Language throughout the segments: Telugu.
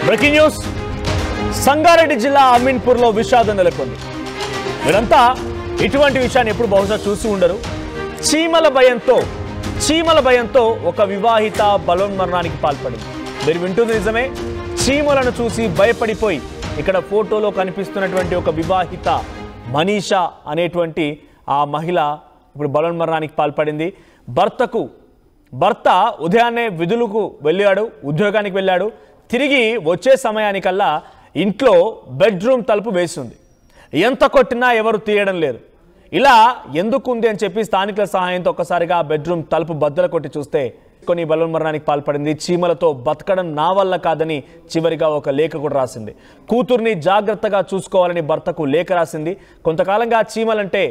బ్రేకింగ్ న్యూస్ సంగారెడ్డి జిల్లా అమీన్పూర్లో విషాదం నెలకొంది. వీరంతా ఇటువంటి విషయాన్ని ఎప్పుడు బహుశా చూసి ఉండరు. చీమల భయంతో ఒక వివాహిత బలోన్మరణానికి పాల్పడింది. మీరు వింటుంది నిజమే. చీమలను చూసి భయపడిపోయి ఇక్కడ ఫోటోలో కనిపిస్తున్నటువంటి ఒక వివాహిత మనీషా అనేటువంటి ఆ మహిళ ఇప్పుడు బలోన్మరణానికి పాల్పడింది. భర్త ఉదయాన్నే విధులకు వెళ్ళాడు, ఉద్యోగానికి వెళ్ళాడు. తిరిగి వచ్చే సమయానికల్లా ఇంట్లో బెడ్రూమ్ తలుపు వేసింది. ఎంత కొట్టినా ఎవరు తీయడం లేదు. ఇలా ఎందుకుంది అని చెప్పి స్థానికుల సహాయంతో ఒక్కసారిగా బెడ్రూమ్ తలుపు బద్దలు కొట్టి చూస్తే కొన్ని బలోన్మరణానికి పాల్పడింది. చీమలతో బతకడం నా వల్ల కాదని చివరిగా ఒక లేఖ కూడా రాసింది. కూతుర్ని జాగ్రత్తగా చూసుకోవాలని భర్తకు లేఖ రాసింది. కొంతకాలంగా చీమలంటే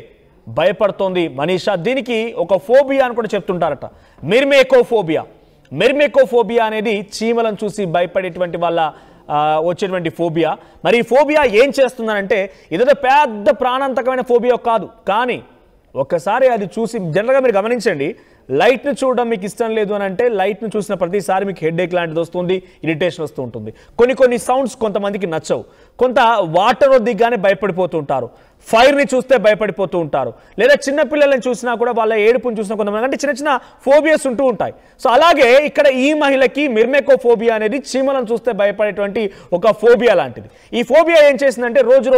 భయపడుతోంది మనీషా. దీనికి ఒక ఫోబియా అని కూడా చెప్తుంటారట, మెర్మేకోఫోబియా అనేది చీమలను చూసి భయపడేటువంటి వాళ్ళ వచ్చేటువంటి ఫోబియా. మరి ఈ ఫోబియా ఏం చేస్తుందనంటే ఇదేదో పెద్ద ప్రాణాంతకమైన ఫోబియా కాదు, కానీ ఒక్కసారి అది చూసి జనరల్గా మీరు గమనించండి, లైట్ను చూడడం మీకు ఇష్టం లేదు అని అంటే లైట్ను చూసిన ప్రతిసారి మీకు హెడేక్ లాంటిది వస్తుంది, ఇరిటేషన్ వస్తూ ఉంటుంది. కొన్ని సౌండ్స్ కొంతమందికి నచ్చవు. కొంత వాటర్ దిగ్గానే భయపడిపోతూ ఉంటారు, ఫైర్ని చూస్తే భయపడిపోతూ ఉంటారు, లేదా చిన్నపిల్లలను చూసినా కూడా వాళ్ళ ఏడుపుని చూసినా కొంతమంది అంటే చిన్న చిన్న ఉంటూ ఉంటాయి. సో అలాగే ఇక్కడ ఈ మహిళకి మెర్మేకోఫోబియా అనేది చీమలను చూస్తే భయపడేటువంటి ఒక ఫోబియా లాంటిది. ఈ ఫోబియా ఏం చేసిందంటే రోజు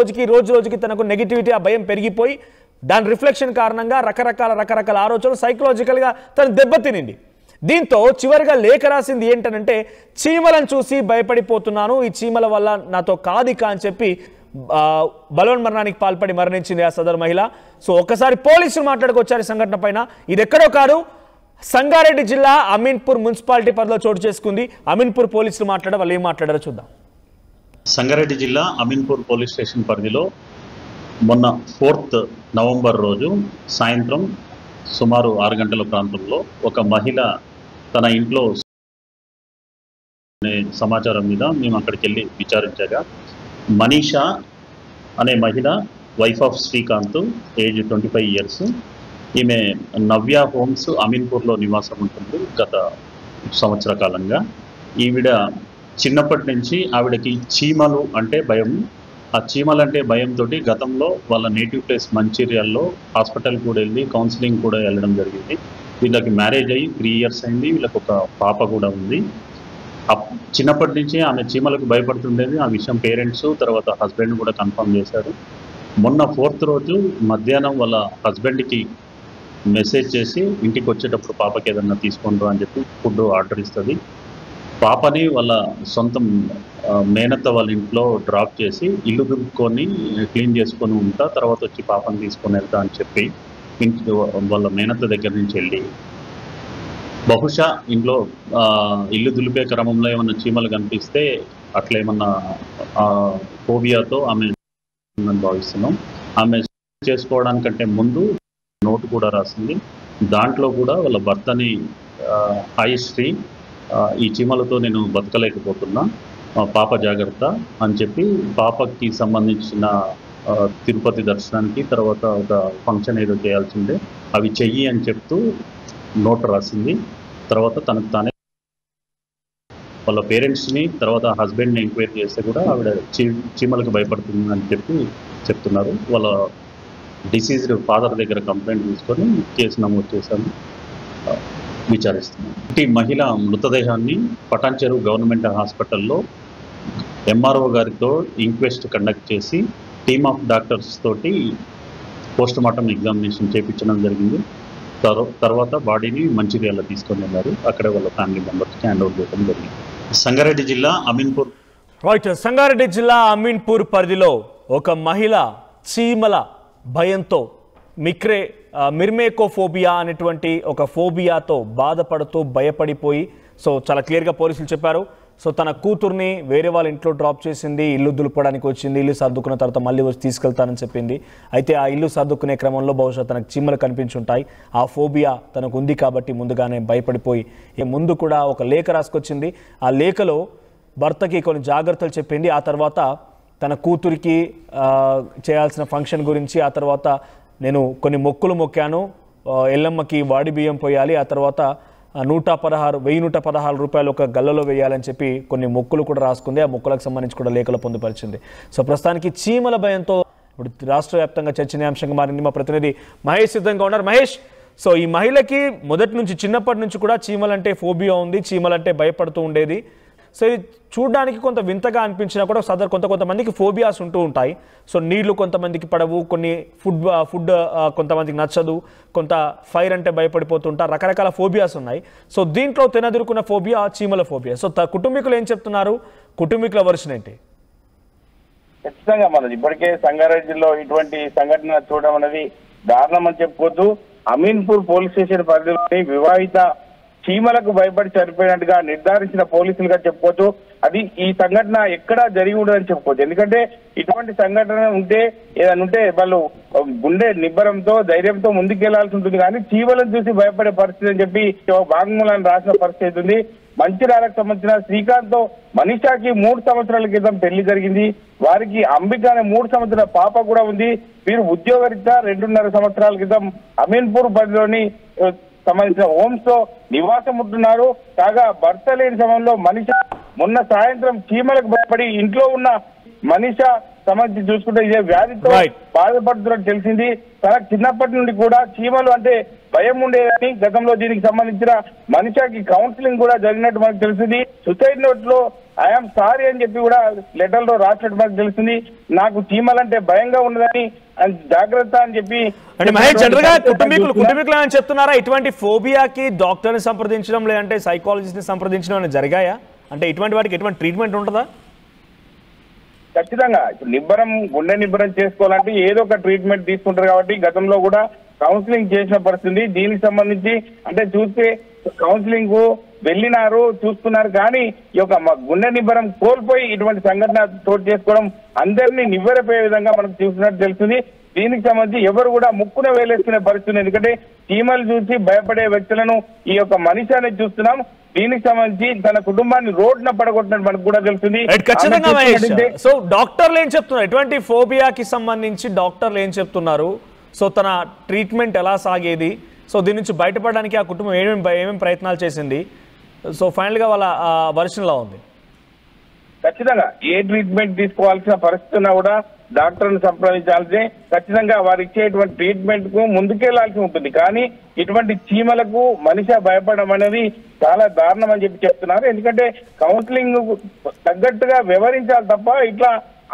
రోజుకి తనకు నెగిటివిటీ, ఆ భయం పెరిగిపోయి దాని రిఫ్లెక్షన్ కారణంగా రకరకాల ఆలోచనలు సైకలాజికల్గా తను దెబ్బతినింది. దీంతో చివరిగా లేఖ రాసింది ఏంటనంటే, చీమలను చూసి భయపడిపోతున్నాను, ఈ చీమల వల్ల నాతో కాదిక అని చెప్పి బలోన్మరణానికి పాల్పడి మరణించింది ఆ సదరు మహిళ. సో ఒక్కసారి పోలీసులు మాట్లాడుకొచ్చారు ఈ సంఘటన పైన. ఇది ఎక్కడో కాదు, సంగారెడ్డి జిల్లా అమీన్పూర్ మున్సిపాలిటీ పరిధిలో చోటు చేసుకుంది. అమీన్పూర్ పోలీసులు మాట్లాడారు, వాళ్ళు ఏం మాట్లాడారో చూద్దాం. సంగారెడ్డి జిల్లా అమీన్పూర్ పోలీస్ స్టేషన్ పరిధిలో మొన్న 4th నవంబర్ రోజు సాయంత్రం సుమారు 6 గంటల ప్రాంతంలో ఒక మహిళ తన ఇంట్లో సమాచారం మీద మేము అక్కడికి వెళ్ళి విచారించగా, మనీషా అనే మహిళ, wife of Srikanth, age 25 years. ఈమె నవ్య హోమ్స్ అమీన్పూర్లో నివాసం ఉంటుంది గత సంవత్సర కాలంగా. ఈవిడ చిన్నప్పటి నుంచి ఆవిడకి చీమలు అంటే భయం. ఆ చీమలంటే భయంతో గతంలో వాళ్ళ నేటివ్ ప్లేస్ మంచిర్యాల్లో హాస్పిటల్ కూడా వెళ్ళి కౌన్సిలింగ్ కూడా వెళ్ళడం జరిగింది. వీళ్ళకి మ్యారేజ్ అయ్యి 3 years అయింది. వీళ్ళకి ఒక పాప కూడా ఉంది. చిన్నప్పటి నుంచి ఆమె చీమలకు భయపడుతుండేది. ఆ విషయం పేరెంట్స్ తర్వాత హస్బెండ్ కూడా కన్ఫర్మ్ చేశారు. మొన్న 4th రోజు మధ్యాహ్నం వాళ్ళ హస్బెండ్కి మెసేజ్ చేసి ఇంటికి వచ్చేటప్పుడు పాపకి ఏదన్నా తీసుకుంటారు అని చెప్పి ఫుడ్ ఆర్డర్ ఇస్తుంది. పాపని వాళ్ళ సొంతం మేనత్త వాళ్ళ ఇంట్లో డ్రాప్ చేసి ఇల్లు దులుపుకొని క్లీన్ చేసుకొని ఉంటా, తర్వాత వచ్చి పాపని తీసుకొని వెళ్తా అని చెప్పి ఇంటి వాళ్ళ మేనత్త దగ్గర నుంచి వెళ్ళి, బహుశా ఇంట్లో ఇల్లు దులిపే క్రమంలో ఏమన్నా చీమలు కనిపిస్తే అట్లా ఏమన్నా ఫోబియాతో ఆమె భావిస్తున్నాం. ఆమె చేసుకోవడానికంటే ముందు నోటు కూడా రాసింది. దాంట్లో కూడా వాళ్ళ భర్తని హాయ్ శ్రీ, ఈ చీమలతో నేను బతకలేకపోతున్నా, పాప జాగ్రత్త అని చెప్పి పాపకి సంబంధించిన తిరుపతి దర్శనానికి తర్వాత ఒక ఫంక్షన్ ఏదో చేయాల్సిందే, అవి చెయ్యి అని చెప్తూ నోట్ రాసింది. తర్వాత తనకు తానే వాళ్ళ పేరెంట్స్ని తర్వాత హస్బెండ్ని ఎంక్వైరీ చేస్తే కూడా ఆవిడ చీమలకు భయపడుతుంది అని చెప్పి చెప్తున్నారు. వాళ్ళ డిసీజ్డ్ ఫాదర్ దగ్గర కంప్లైంట్ తీసుకొని కేసు నమోదు చేశాము, విచారిస్తున్నాం. ఈ మహిళ మృతదేహాన్ని పటాన్చెరు గవర్నమెంట్ హాస్పిటల్లో ఎంఆర్ఓ గారితో ఇంక్వెస్ట్ కండక్ట్ చేసి టీమ్ ఆఫ్ డాక్టర్స్ తోటి పోస్ట్ మార్టం ఎగ్జామినేషన్ చేయించడం జరిగింది. తర్వాత బాడీని మంచిర్యాల తీసుకొని వెళ్ళారు. అక్కడ వాళ్ళ ఫ్యామిలీ మెంబర్స్కి హ్యాండ్ ఓవర్ చేయడం జరిగింది. సంగారెడ్డి జిల్లా అమీన్పూర్ సంగారెడ్డి జిల్లా అమీన్పూర్ పరిధిలో ఒక మహిళ చీమల భయంతో మెర్మేకోఫోబియా అనేటువంటి ఒక ఫోబియాతో బాధపడుతూ భయపడిపోయి, సో చాలా క్లియర్గా పోలీసులు చెప్పారు. సో తన కూతుర్ని వేరే వాళ్ళ ఇంట్లో డ్రాప్ చేసింది, ఇల్లు దులుపడానికి వచ్చింది, ఇల్లు సర్దుకున్న తర్వాత మళ్ళీ వచ్చి తీసుకెళ్తానని చెప్పింది. అయితే ఆ ఇల్లు సర్దుకునే క్రమంలో బహుశా తనకు చీమలు కనిపించుంటాయి. ఆ ఫోబియా తనకు ఉంది కాబట్టి ముందుగానే భయపడిపోయి ముందు కూడా ఒక లేఖ రాసుకొచ్చింది. ఆ లేఖలో భర్తకి కొన్ని జాగ్రత్తలు చెప్పింది. ఆ తర్వాత తన కూతురికి చేయాల్సిన ఫంక్షన్ గురించి, ఆ తర్వాత నేను కొన్ని మొక్కులు మొక్కాను, ఎల్లమ్మకి వాడి బియ్యం పోయాలి, ఆ తర్వాత 1116 రూపాయలు ఒక గల్లలో వేయాలని చెప్పి కొన్ని మొక్కులు కూడా రాసుకుంది. ఆ మొక్కులకు సంబంధించి కూడా లేఖలు పొందుపరిచింది. సో ప్రస్తుతానికి చీమల భయంతో ఇప్పుడు రాష్ట్ర వ్యాప్తంగా చర్చనీయాంశంగా మారింది. మా ప్రతినిధి మహేష్ సిద్ధంగా ఉన్నారు. మహేష్, సో ఈ మహిళకి మొదటి నుంచి చిన్నప్పటి నుంచి కూడా చీమలంటే ఫోబియా ఉంది, చీమలంటే భయపడుతూ ఉండేది. సో ఇది చూడడానికి కొంత వింతగా అనిపించినా కూడా కొంతమందికి ఫోబియాస్ ఉంటూ ఉంటాయి. సో నీళ్లు కొంతమందికి పడవు, కొన్ని ఫుడ్ కొంతమందికి నచ్చదు, కొంత ఫైర్ అంటే భయపడిపోతుంటారు, రకరకాల ఫోబియాస్ ఉన్నాయి. సో దీంట్లో తినదురుకున్న ఫోబియా చీమల ఫోబియా. సో కుటుంబీకులు ఏం చెప్తున్నారు, కుటుంబీకుల వర్షన్ ఏంటి? ఖచ్చితంగా మనది ఇప్పటికే సంగారెడ్డిలో ఇటువంటి సంఘటన చూడడం అనేది దారుణం అని చెప్పుకోవచ్చు. అమీన్పూర్ పోలీస్ స్టేషన్ పరిధిలోని వివాహిత చీమలకు భయపడి చనిపోయినట్టుగా నిర్ధారించిన పోలీసులుగా చెప్పుకోవచ్చు. అది ఈ సంఘటన ఎక్కడా జరిగి ఉండదని చెప్పుకోవచ్చు. ఎందుకంటే ఇటువంటి సంఘటన ఏదైనా వాళ్ళు గుండె నిబ్బరంతో ధైర్యంతో ముందుకెళ్లాల్సి ఉంటుంది, కానీ చీమలను చూసి భయపడే పరిస్థితి అని చెప్పి వాంగ్మూలాన్ని రాసిన పరిస్థితి ఉంది. మంచిర్యాలకు సంబంధించిన శ్రీకాంత్ తో మనీషాకి 3 సంవత్సరాల క్రితం పెళ్లి జరిగింది. వారికి అంబిక అనే 3 సంవత్సరాల పాప కూడా ఉంది. వీరు ఉద్యోగరీత్యా 2.5 సంవత్సరాల క్రితం అమీన్పూర్ పరిధిలోని సంబంధించిన హోమ్స్ లో నివాసం ఉంటున్నారు. కాగా భర్త లేని సమయంలో మనీషా మొన్న సాయంత్రం చీమలకు భయపడి ఇంట్లో ఉన్న మనీషా సంబంధించి చూసుకుంటే ఇదే వ్యాధితో బాధపడుతున్నట్టు తెలిసింది. తనకు చిన్నప్పటి నుండి కూడా చీమలు అంటే భయం ఉండేదని, గతంలో దీనికి సంబంధించిన మనీషాకి కౌన్సిలింగ్ కూడా జరిగినట్టు మనకు తెలిసింది. సూసైడ్ నోట్ లో ఐఎమ్ సారీ అని చెప్పి కూడా లెటర్ లో రాసినట్టు మనకు తెలిసింది. నాకు చీమలంటే భయంగా ఉండదని, జాగ్రత్త అని చెప్పి. అంటే మహేష్, జనరల్ గా కుటుంబీకులు ఏమని చెప్తున్నారా? ఇటువంటి ఫోబియాకి డాక్టర్ ని సంప్రదించడం లేదంటే సైకాలజిస్ట్ ని సంప్రదించడం జరిగాయా? అంటే ఇటువంటి వాటికి ఎటువంటి ట్రీట్మెంట్ ఉంటుందా? ఖచ్చితంగా ఇప్పుడు గుండె నిబ్బరం చేసుకోవాలంటే ఏదో ఒక ట్రీట్మెంట్ తీసుకుంటారు కాబట్టి గతంలో కూడా కౌన్సిలింగ్ చేసిన పరిస్థితి. దీనికి సంబంధించి అంటే చూస్తే కౌన్సిలింగ్ వెళ్ళినారు, చూస్తున్నారు, కానీ ఈ యొక్క గుండె నిబ్బరం కోల్పోయి ఇటువంటి సంఘటన చోటు చేసుకోవడం అందరినీ నివ్వెరపోయే విధంగా మనకు చూసినట్టు తెలుస్తుంది. దీనికి సంబంధించి ఎవరు కూడా ముక్కున వేలేసుకునే పరిస్థితి. ఎందుకంటే చీమలు చూసి భయపడే వ్యక్తులను ఈ యొక్క మనిషిని చూస్తున్నాం. దీనికి సంబంధించి తన కుటుంబాన్ని రోడ్డున పడగొట్టినట్టు మనకు కూడా తెలుస్తుంది. సో డాక్టర్లు ఏం చెప్తున్నారు ఇటువంటి ఫోబియాకి సంబంధించి? డాక్టర్లు ఏం చెప్తున్నారు? సో తన ట్రీట్మెంట్ ఎలా సాగేది? సో దీని నుంచి బయటపడడానికి ఆ కుటుంబం ఏమేమి ప్రయత్నాలు చేసింది? సో ఫైనల్ గా వాళ్ళ వర్షన్లా ఉంది. ఖచ్చితంగా ఏ ట్రీట్మెంట్ తీసుకోవాల్సిన పరిస్థితి ఉన్నా కూడా డాక్టర్ని సంప్రదించాల్సి, ఖచ్చితంగా వారు ఇచ్చేటువంటి ట్రీట్మెంట్ కు ముందుకెళ్లాల్సి ఉంటుంది. కానీ ఇటువంటి చీమలకు మనిషి భయపడడం అనేది చాలా దారుణం అని చెప్పి చెప్తున్నారు. ఎందుకంటే కౌన్సిలింగ్ తగ్గట్టుగా వివరించాలి తప్ప ఇట్లా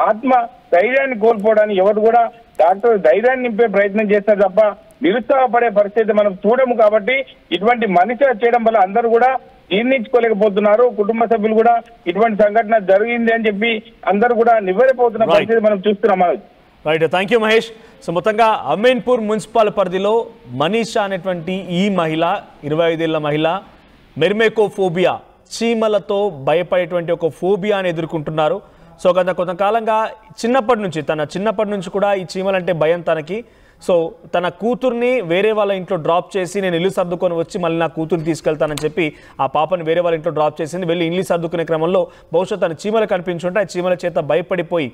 ఆత్మ ధైర్యాన్ని కోల్పోవడానికి ఎవరు కూడా డాక్టర్ ధైర్యాన్ని నింపే ప్రయత్నం చేస్తారు తప్ప నిరుత్సాహపడే పరిస్థితి మనం చూడము. కాబట్టి ఇటువంటి మనిషి చేయడం వల్ల అందరూ కూడా జీర్ణించుకోలేకపోతున్నారు. కుటుంబ సభ్యులు కూడా ఇటువంటి సంఘటన జరిగింది అని చెప్పి అందరూ కూడా నివ్వెరపోతున్న పరిస్థితి మనం చూస్తున్నాం. Right, thank you Mahesh. So మొత్తంగా అమీన్పూర్ మున్సిపల్ పరిధిలో మనీషా అనేటువంటి ఈ మహిళ, 25 ఏళ్ల మహిళ, మెర్మేకోఫోబియా, చీమలతో భయపడేటువంటి ఒక ఫోబియాని ఎదుర్కొంటున్నారు. సో గత కొంతకాలంగా తన చిన్నప్పటి నుంచి కూడా ఈ చీమలంటే భయం తనకి. సో తన కూతుర్ని వేరే వాళ్ళ ఇంట్లో డ్రాప్ చేసి నేను ఇల్లు సర్దుకొని వచ్చి మళ్ళీ నా కూతుర్ని తీసుకెళ్తానని చెప్పి ఆ పాపని వేరే వాళ్ళ ఇంట్లో డ్రాప్ చేసింది. వెళ్ళి ఇల్లు సర్దుకునే క్రమంలో బహుశా తన చీమలు కనిపించుంటే ఆ చీమల చేత భయపడిపోయి,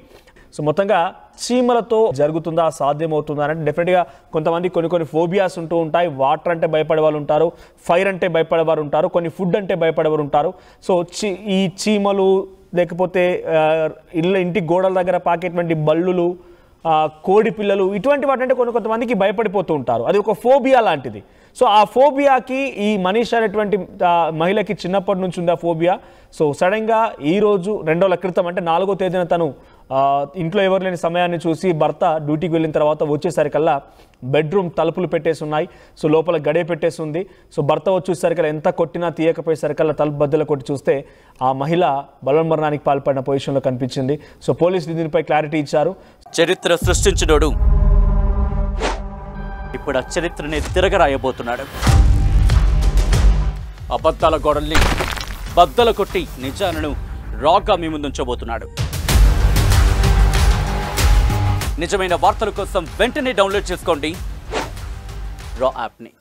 సో మొత్తంగా చీమలతో జరుగుతుందా, సాధ్యమవుతుందా అంటే డెఫినెట్గా కొంతమంది కొన్ని ఫోబియాస్ ఉంటూ ఉంటాయి. వాటర్ అంటే భయపడే వాళ్ళు ఉంటారు, ఫైర్ అంటే భయపడేవారు ఉంటారు, కొన్ని ఫుడ్ అంటే భయపడేవారు ఉంటారు. సో ఈ చీమలు లేకపోతే ఇంటి గోడల దగ్గర పాకేటువంటి బల్లులు, కోడి పిల్లలు, ఇటువంటి వాటంటే కొంతమందికి భయపడిపోతూ ఉంటారు. అది ఒక ఫోబియా లాంటిది. సో ఆ ఫోబియాకి ఈ మనీషా అనేటువంటి మహిళకి చిన్నప్పటి నుంచి ఉంది ఆ ఫోబియా. సో సడన్గా ఈరోజు 2 రోజుల క్రితం అంటే 4వ తేదీన తను ఇంట్లో ఎవరు లేని సమయాన్ని చూసి భర్త డ్యూటీకి వెళ్ళిన తర్వాత వచ్చేసరికల్లా బెడ్రూమ్ తలుపులు పెట్టేసి ఉన్నాయి. సో లోపల గడియ పెట్టేసి ఉంది. సో భర్త వచ్చేసరికల్లా ఎంత కొట్టినా తీయకపోయేసరికల్లా తలుపు బద్దలు కొట్టి చూస్తే ఆ మహిళ బలవన్మరణానికి పాల్పడిన పొజిషన్లో కనిపించింది. సో పోలీసులు దీనిపై క్లారిటీ ఇచ్చారు. చరిత్ర సృష్టించినోడు ఇప్పుడు ఆ చరిత్రని తిరగరాయబోతున్నాడు. అబద్ధాల గోడల్ని బద్దలు కొట్టి నిజాలను రాగా మీ ముందుంచబోతున్నాడు. నిజమైన వార్తల కోసం వెంటనే డౌన్లోడ్ చేసుకోండి రా యాప్ని.